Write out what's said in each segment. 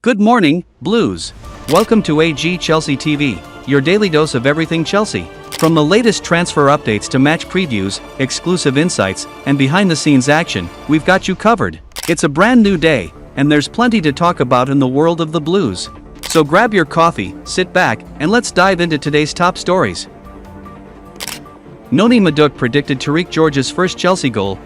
Good morning, Blues. Welcome to AG Chelsea TV, your daily dose of everything Chelsea. From the latest transfer updates to match previews, exclusive insights, and behind-the-scenes action, we've got you covered. It's a brand new day, and there's plenty to talk about in the world of the Blues. So grab your coffee, sit back, and let's dive into today's top stories. Noni Madueke predicted Tariq George's first Chelsea goal.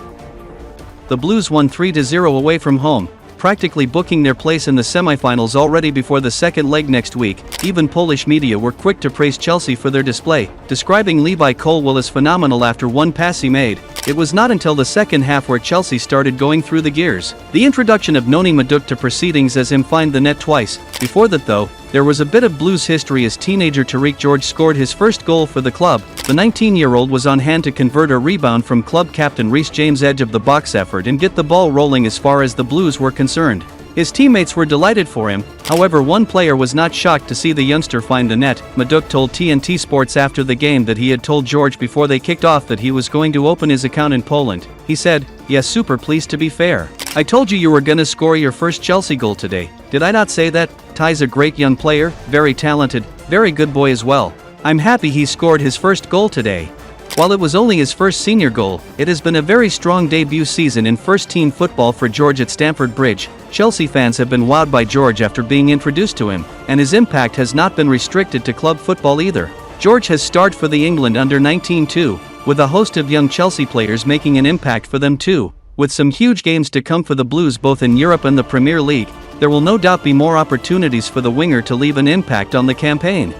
The Blues won 3-0 away from home, practically booking their place in the semi-finals already before the second leg next week. Even Polish media were quick to praise Chelsea for their display, describing Levi Colwill as phenomenal after one pass he made. It was not until the second half where Chelsea started going through the gears. The introduction of Noni Madueke to proceedings as him find the net twice. Before that though, there was a bit of Blues history as teenager Tariq George scored his first goal for the club. The 19-year-old was on hand to convert a rebound from club captain Reece James' edge of the box effort and get the ball rolling as far as the Blues were concerned. His teammates were delighted for him, however one player was not shocked to see the youngster find the net. Madueke told TNT Sports after the game that he had told George before they kicked off that he was going to open his account in Poland. He said, "Yes, super pleased to be fair. I told you were gonna score your first Chelsea goal today. Did I not say that? Ty's a great young player, very talented, very good boy as well. I'm happy he scored his first goal today." While it was only his first senior goal, it has been a very strong debut season in first-team football for George at Stamford Bridge. Chelsea fans have been wowed by George after being introduced to him, and his impact has not been restricted to club football either. George has starred for the England under-19 too, with a host of young Chelsea players making an impact for them too. With some huge games to come for the Blues both in Europe and the Premier League, there will no doubt be more opportunities for the winger to leave an impact on the campaign.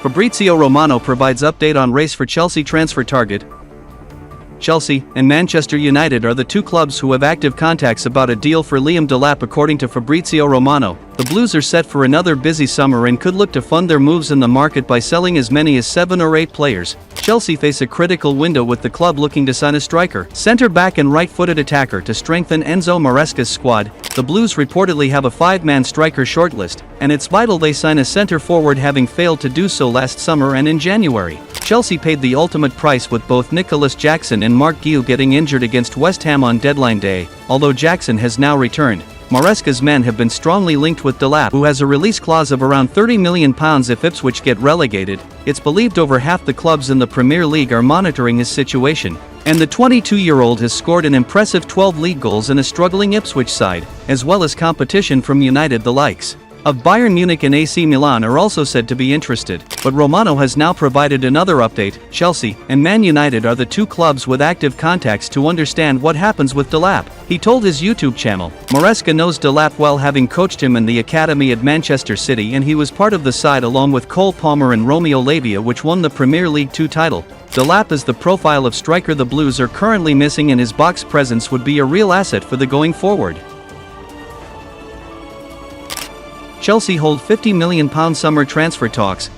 Fabrizio Romano provides update on race for Chelsea transfer target. Chelsea and Manchester United are the two clubs who have active contacts about a deal for Liam Delap according to Fabrizio Romano. The Blues are set for another busy summer and could look to fund their moves in the market by selling as many as 7 or 8 players. Chelsea face a critical window with the club looking to sign a striker, centre-back and right-footed attacker to strengthen Enzo Maresca's squad. The Blues reportedly have a 5-man striker shortlist, and it's vital they sign a centre-forward having failed to do so last summer and in January. Chelsea paid the ultimate price with both Nicolas Jackson and Mark Guiu getting injured against West Ham on deadline day, although Jackson has now returned. Maresca's men have been strongly linked with Delap, who has a release clause of around £30 million if Ipswich get relegated. It's believed over half the clubs in the Premier League are monitoring his situation, and the 22-year-old has scored an impressive 12 league goals in a struggling Ipswich side, as well as competition from United. The likes of Bayern Munich and AC Milan are also said to be interested, but Romano has now provided another update. Chelsea and Man United are the two clubs with active contacts to understand what happens with Delap. He told his YouTube channel, "Maresca knows Delap well, having coached him in the academy at Manchester City, and he was part of the side along with Cole Palmer and Romeo Lavia, which won the Premier League 2 title. Delap is the profile of striker the Blues are currently missing, and his box presence would be a real asset for the going forward." Chelsea hold £50 million summer transfer talks.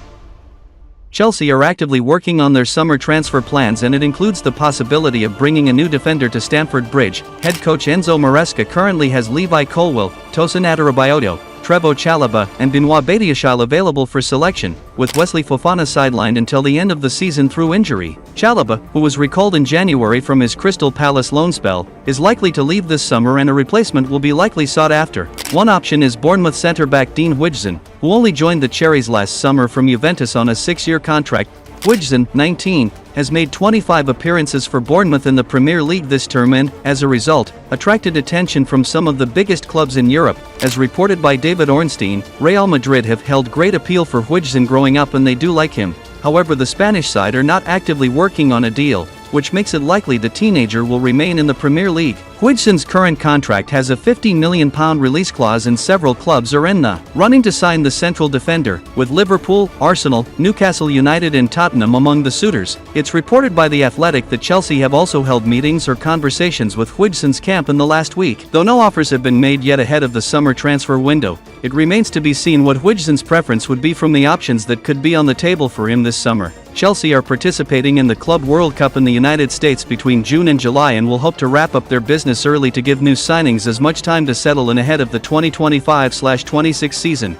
Chelsea are actively working on their summer transfer plans, and it includes the possibility of bringing a new defender to Stamford Bridge. Head coach Enzo Maresca currently has Levi Colwill, Tosin Adarabioyo, Trevoh Chalobah, and Benoit Badiashile available for selection, with Wesley Fofana sidelined until the end of the season through injury. Chalobah, who was recalled in January from his Crystal Palace loan spell, is likely to leave this summer, and a replacement will be likely sought after. One option is Bournemouth centre-back Dean Huijsen, who only joined the Cherries last summer from Juventus on a 6-year contract. Huijsen, 19, has made 25 appearances for Bournemouth in the Premier League this term and, as a result, attracted attention from some of the biggest clubs in Europe. As reported by David Ornstein, Real Madrid have held great appeal for Huijsen growing up, and they do like him. However, the Spanish side are not actively working on a deal, which makes it likely the teenager will remain in the Premier League. Huijsen's current contract has a £15 million release clause, and several clubs are in the running to sign the central defender, with Liverpool, Arsenal, Newcastle United and Tottenham among the suitors. It's reported by The Athletic that Chelsea have also held meetings or conversations with Huijsen's camp in the last week. Though no offers have been made yet ahead of the summer transfer window, it remains to be seen what Huijsen's preference would be from the options that could be on the table for him this summer. Chelsea are participating in the Club World Cup in the United States between June and July, and will hope to wrap up their business early to give new signings as much time to settle in ahead of the 2025/26 season.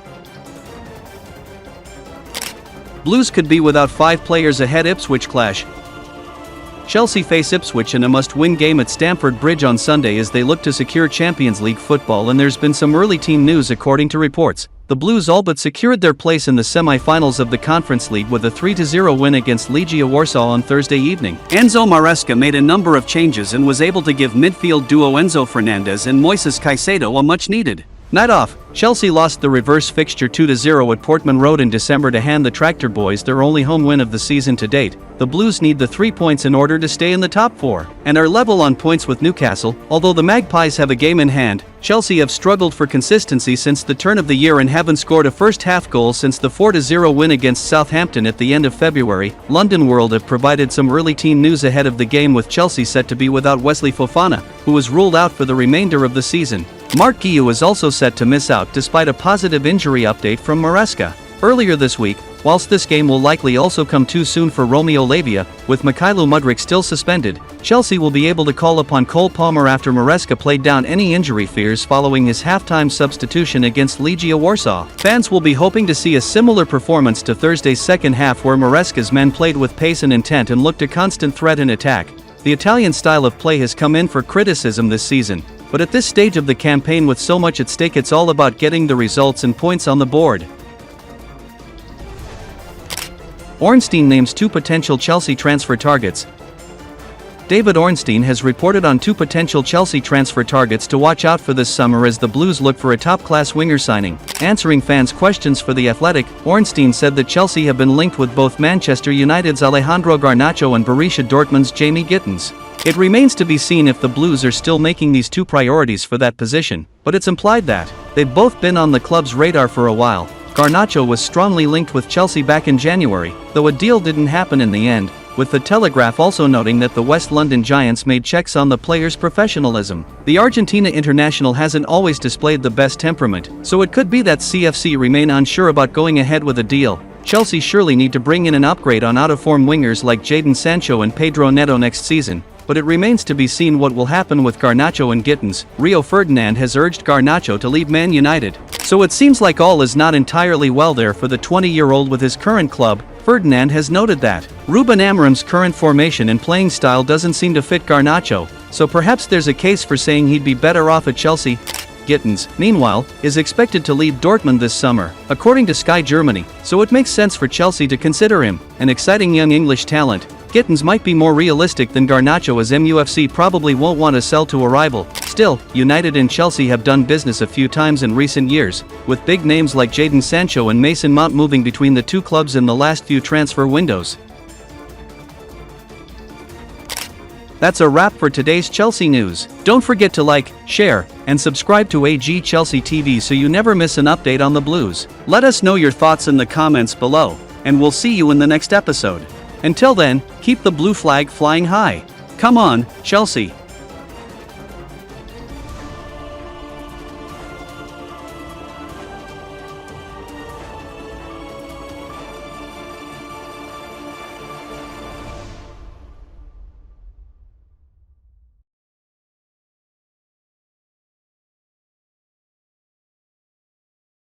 Blues could be without 5 players ahead Ipswich clash. Chelsea face Ipswich in a must-win game at Stamford Bridge on Sunday as they look to secure Champions League football, and there's been some early team news according to reports. The Blues all but secured their place in the semi-finals of the Conference League with a 3-0 win against Legia Warsaw on Thursday evening. Enzo Maresca made a number of changes and was able to give midfield duo Enzo Fernandez and Moises Caicedo a much-needed night off. Chelsea lost the reverse fixture 2-0 at Portman Road in December to hand the Tractor Boys their only home win of the season to date. The Blues need the 3 points in order to stay in the top 4, and are level on points with Newcastle. Although the Magpies have a game in hand, Chelsea have struggled for consistency since the turn of the year and haven't scored a first-half goal since the 4-0 win against Southampton at the end of February. London World have provided some early team news ahead of the game, with Chelsea set to be without Wesley Fofana, who was ruled out for the remainder of the season. Mark Guiu is also set to miss out despite a positive injury update from Maresca earlier this week. Whilst this game will likely also come too soon for Romeo Lavia, with Mykhailo Mudryk still suspended, Chelsea will be able to call upon Cole Palmer after Maresca played down any injury fears following his halftime substitution against Legia Warsaw. Fans will be hoping to see a similar performance to Thursday's second half, where Maresca's men played with pace and intent and looked a constant threat in attack. The Italian style of play has come in for criticism this season, but at this stage of the campaign with so much at stake, it's all about getting the results and points on the board. Ornstein names 2 potential Chelsea transfer targets. David Ornstein has reported on 2 potential Chelsea transfer targets to watch out for this summer as the Blues look for a top-class winger signing. Answering fans' questions for The Athletic, Ornstein said that Chelsea have been linked with both Manchester United's Alejandro Garnacho and Borussia Dortmund's Jamie Gittens. It remains to be seen if the Blues are still making these 2 priorities for that position, but it's implied that they've both been on the club's radar for a while. Garnacho was strongly linked with Chelsea back in January, though a deal didn't happen in the end, with the Telegraph also noting that the West London Giants made checks on the player's professionalism. The Argentina international hasn't always displayed the best temperament, so it could be that CFC remain unsure about going ahead with a deal. Chelsea surely need to bring in an upgrade on out-of-form wingers like Jadon Sancho and Pedro Neto next season, but it remains to be seen what will happen with Garnacho and Gittens. Rio Ferdinand has urged Garnacho to leave Man United, so it seems like all is not entirely well there for the 20-year-old with his current club. Ferdinand has noted that Ruben Amorim's current formation and playing style doesn't seem to fit Garnacho, so perhaps there's a case for saying he'd be better off at Chelsea. Gittens, meanwhile, is expected to leave Dortmund this summer, according to Sky Germany, so it makes sense for Chelsea to consider him. An exciting young English talent, Gittens might be more realistic than Garnacho, as MUFC probably won't want to sell to a rival. Still, United and Chelsea have done business a few times in recent years, with big names like Jadon Sancho and Mason Mount moving between the 2 clubs in the last few transfer windows. That's a wrap for today's Chelsea news. Don't forget to like, share, and subscribe to AG Chelsea TV so you never miss an update on the Blues. Let us know your thoughts in the comments below, and we'll see you in the next episode. Until then, keep the blue flag flying high. Come on, Chelsea.